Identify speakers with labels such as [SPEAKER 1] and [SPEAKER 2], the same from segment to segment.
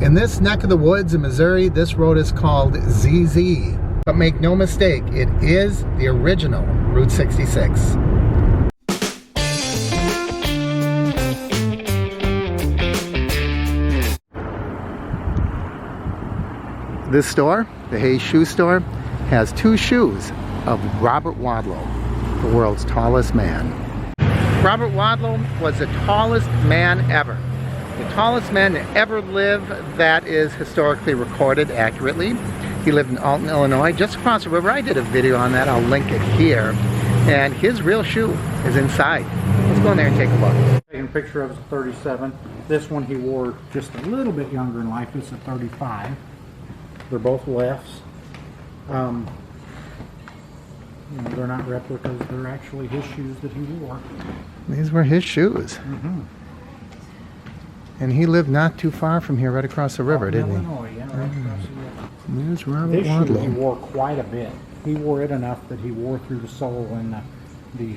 [SPEAKER 1] In this neck of the woods in Missouri, this road is called ZZ. But make no mistake, it is the original Route 66. This store, the Hayes Shoe Store, has two shoes of Robert Wadlow, the world's tallest man. Robert Wadlow was the tallest man ever. The tallest man to ever live that is historically recorded accurately. He lived in Alton, Illinois, just across the river. I did a video on that, I'll link it here. And his real shoe is inside. Let's go in there and take a look.
[SPEAKER 2] Taking a picture of his 37. This one he wore just a little bit younger in life. This is a 35. They're both lefts. You know, they're not replicas, they're actually his shoes that he wore.
[SPEAKER 1] These were his shoes.
[SPEAKER 2] Mm-hmm.
[SPEAKER 1] And he lived not too far from here, right across the river, didn't
[SPEAKER 2] Illinois, yeah, right across the river.
[SPEAKER 1] There's Robert
[SPEAKER 2] This shoe he
[SPEAKER 1] Wadlow.
[SPEAKER 2] wore quite a bit. He wore it enough that he wore through the sole, and the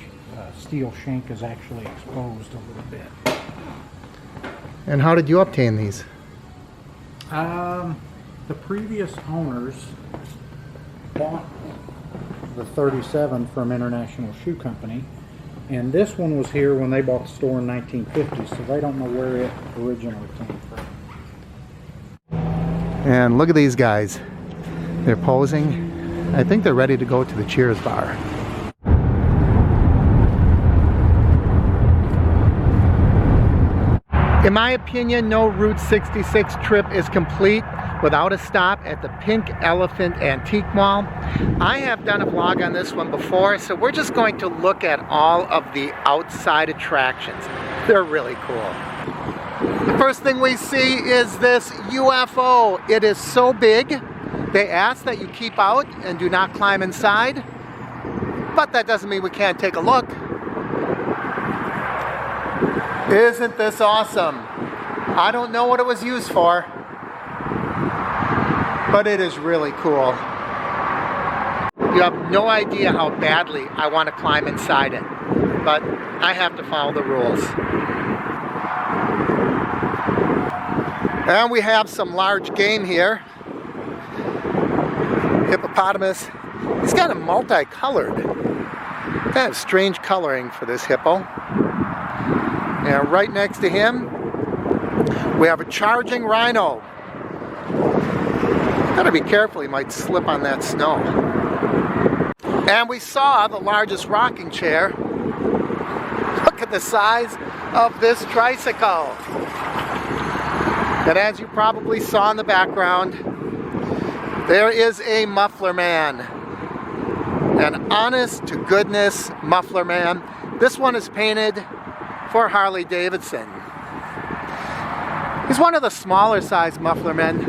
[SPEAKER 2] steel shank is actually exposed a little bit.
[SPEAKER 1] And how did you obtain these?
[SPEAKER 2] The previous owners bought the 37 from International Shoe Company, and this one was here when they bought the store in 1950, so they don't know where it originally came from.
[SPEAKER 1] And look at these guys. They're posing. I think they're ready to go to the Cheers bar. In my opinion, no Route 66 trip is complete without a stop at the Pink Elephant Antique Mall. I have done a vlog on this one before, so we're just going to look at all of the outside attractions. They're really cool. The first thing we see is this UFO. It is so big, they ask that you keep out and do not climb inside, but that doesn't mean we can't take a look. Isn't this awesome? I don't know what it was used for, but it is really cool. You have no idea how badly I want to climb inside it, but I have to follow the rules. And we have some large game here. Hippopotamus. He's kind of multicolored. Kind of strange coloring for this hippo. And right next to him, we have a charging rhino. Gotta be careful, he might slip on that snow. And we saw the largest rocking chair. Look at the size of this tricycle. And as you probably saw in the background, there is a Muffler Man. An honest to goodness Muffler Man. This one is painted for Harley Davidson. He's one of the smaller size Muffler Men,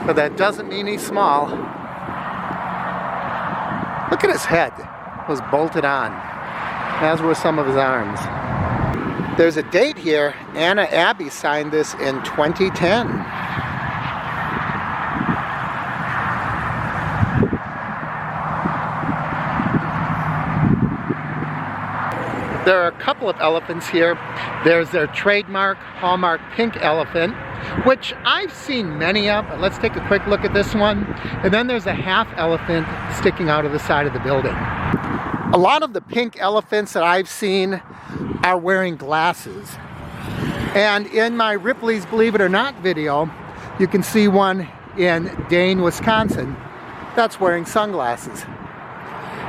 [SPEAKER 1] but that doesn't mean he's small. Look at his head. It was bolted on, as were some of his arms. There's a date here. Anna Abbey signed this in 2010. There are a couple of elephants here. There's their trademark hallmark pink elephant, which I've seen many of. Let's take a quick look at this one. And then there's a half elephant sticking out of the side of the building. A lot of the pink elephants that I've seen are wearing glasses. And in my Ripley's Believe It or Not video, you can see one in Dane, Wisconsin, that's wearing sunglasses.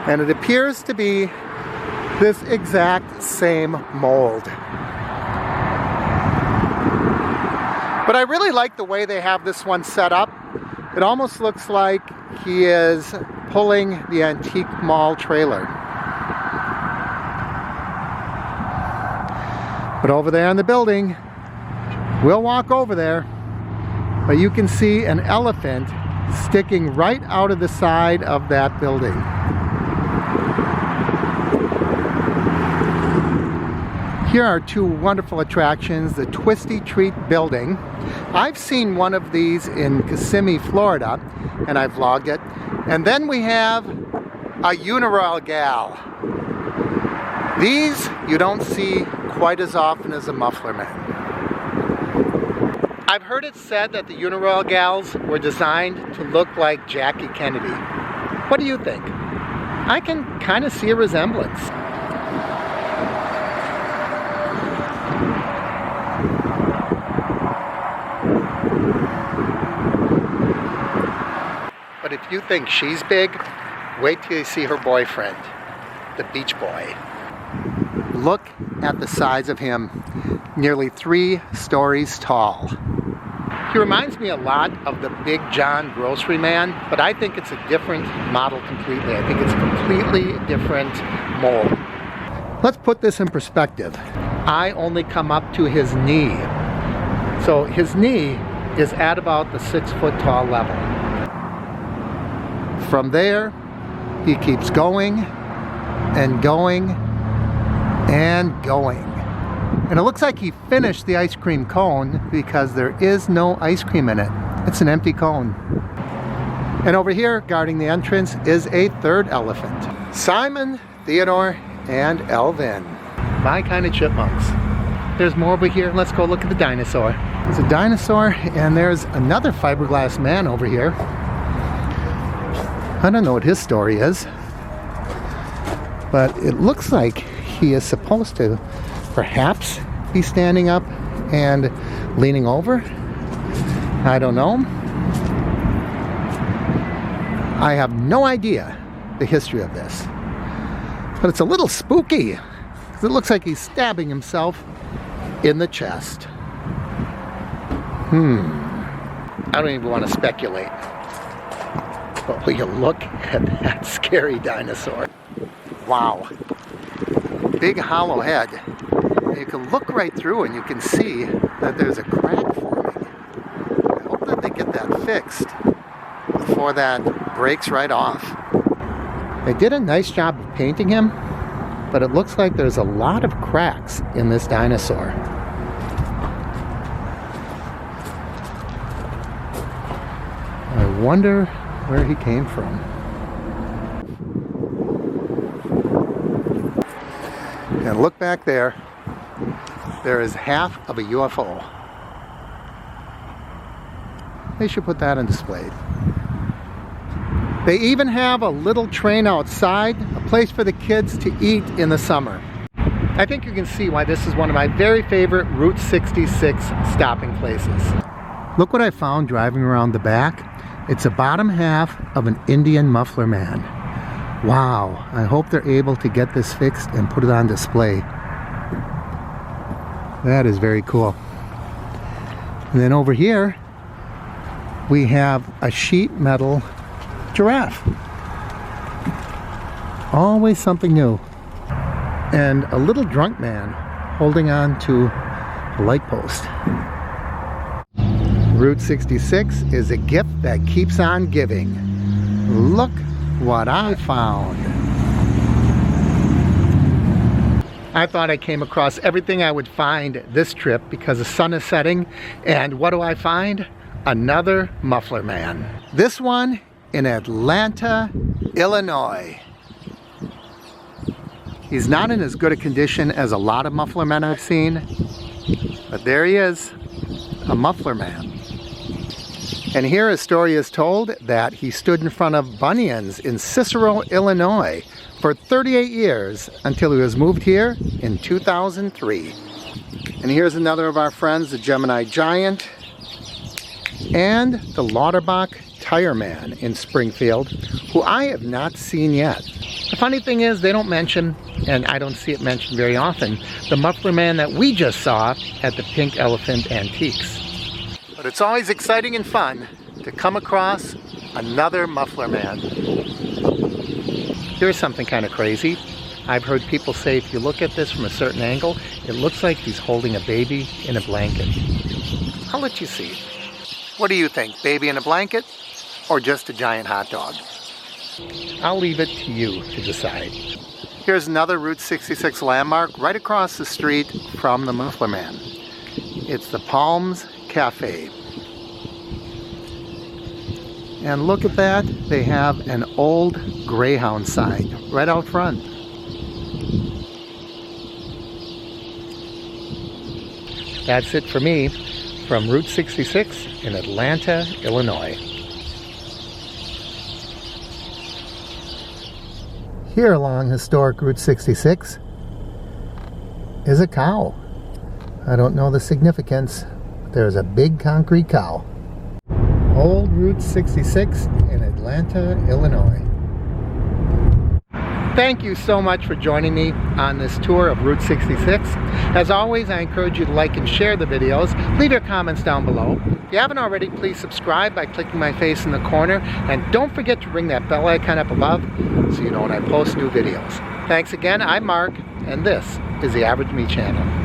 [SPEAKER 1] And it appears to be this exact same mold. But I really like the way they have this one set up. It almost looks like he is pulling the antique mall trailer. But over there in the building, we'll walk over there, but you can see an elephant sticking right out of the side of that building. Here are two wonderful attractions, the Twisty Treat Building. I've seen one of these in Kissimmee, Florida, and I vlogged it. And then we have a Uniroyal Gal. These you don't see quite as often as a Muffler Man. I've heard it said that the Uniroyal gals were designed to look like Jackie Kennedy. What do you think? I can kind of see a resemblance. But if you think she's big, wait till you see her boyfriend, the Beach Boy. Look at the size of him, nearly 3 stories tall. He reminds me a lot of the Big John grocery man, but I think it's a different model completely. I think it's a completely different mold. Let's put this in perspective. I only come up to his knee. So his knee is at about the 6 foot tall level. From there, he keeps going and going and going. And it looks like he finished the ice cream cone because there is no ice cream in it. It's an empty cone. And over here, guarding the entrance, is a third elephant. Simon, Theodore, and Elvin. My kind of chipmunks. There's more over here. Let's go look at the dinosaur. There's a dinosaur, and there's another fiberglass man over here. I don't know what his story is, but it looks like he is supposed to perhaps be standing up and leaning over. I don't know. I have no idea the history of this, but it's a little spooky because it looks like he's stabbing himself in the chest. I don't even want to speculate. But will you look at that scary dinosaur? Wow. Big hollow head. You can look right through and you can see that there's a crack forming. I hope that they get that fixed before that breaks right off. They did a nice job of painting him, but it looks like there's a lot of cracks in this dinosaur. I wonder where he came from. And look back there. There is half of a UFO. They should put that on display. They even have a little train outside, a place for the kids to eat in the summer. I think you can see why this is one of my very favorite Route 66 stopping places. Look what I found driving around the back. It's the bottom half of an Indian Muffler Man. Wow, I hope they're able to get this fixed and put it on display. That is very cool. And then over here, we have a sheet metal giraffe. Always something new. And a little drunk man holding on to a light post. Route 66 is a gift that keeps on giving. Look what I found. I thought I came across everything I would find this trip because the sun is setting, and what do I find? Another Muffler Man. This one in Atlanta, Illinois. He's not in as good a condition as a lot of Muffler Men I've seen, but there he is, a Muffler Man. And here a story is told that he stood in front of Bunyan's in Cicero, Illinois for 38 years until he was moved here in 2003. And here's another of our friends, the Gemini Giant and the Lauterbach Tire Man in Springfield, who I have not seen yet. The funny thing is they don't mention, and I don't see it mentioned very often, the Muffler Man that we just saw at the Pink Elephant Antiques. But it's always exciting and fun to come across another Muffler Man. Here's something kind of crazy. I've heard people say if you look at this from a certain angle, it looks like he's holding a baby in a blanket. I'll let you see. What do you think? Baby in a blanket or just a giant hot dog? I'll leave it to you to decide. Here's another Route 66 landmark right across the street from the Muffler Man. It's the Palms Cafe. And look at that, they have an old Greyhound sign right out front. That's it for me from Route 66 in Atlanta, Illinois. Here along historic Route 66 is a cow. I don't know the significance, but there's a big concrete cow. Old Route 66 in Atlanta, Illinois. Thank you so much for joining me on this tour of Route 66. As always, I encourage you to like and share the videos. Leave your comments down below. If you haven't already, please subscribe by clicking my face in the corner. And don't forget to ring that bell icon up above so you know when I post new videos. Thanks again, I'm Mark, and this is the Average Me Channel.